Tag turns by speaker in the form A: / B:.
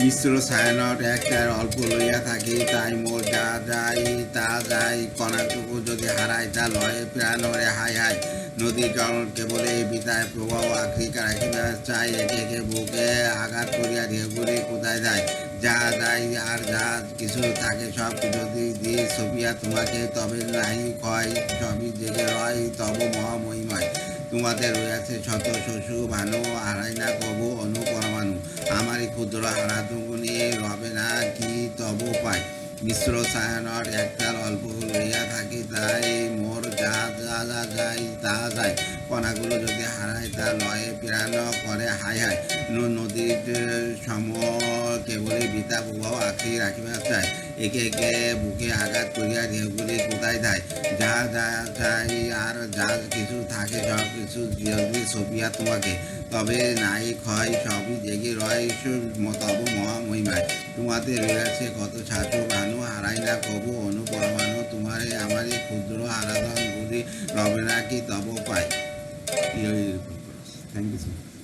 A: মিশ্র ছায়ানট একটার অল্প লইয়া থাকি, তাই মোর যা যাই তা যাই, কণাটুকু যদি হারায় তা লয়ে প্রাণরে হাই হাই। নদীর জল কেবলে বিতায় প্রবাহ আখরিকা রাখিবা চাই, একে একে বুকে আঘাত করিয়া ঢেউগুলি কোথায় যায়। যা যাই আর যা কিছু থাকে সব যদি দিয়ে ছবিয়া তোমাকে, তবে নাহি ক্ষয় সবই জেগে রয় তব মহামহিমায়। তোমাদের রয়েছে শত শশু ভানু, হারাই না কবু অনুপরমাণু। আমারই ক্ষুদ্র হারাধুগুনি রবে না কি তব পায়। মিশ্র ছায়ানট একটার অল্প লইয়া থাকি, তাই মোর যা যা যা যাই তা যায়, কণাগুলো যদি হারায় তা লয়ে প্রাণ করে হাই হাই। নদীর সম কেবলই বিতা প্রবাহ আঁকড়ি রাখিবা চায়, একে একে বুকে আঘাত করিয়া ঢেউগুলি কোথায় যায়। যা যা চাই আর যা কিছু থাকে সব কিছু যদি ছবিয়া তোমাকে, তবে নাই ক্ষয় সবই জেগে রয় তব মহামহিমায়। তোমাদের রয়েছে কত ছাত্র ভানু, হারাই না কবু অনুপরমাণু। তোমারে আমারই ক্ষুদ্র আরাধন গুলি রবে না কি তব পায়। Thank you.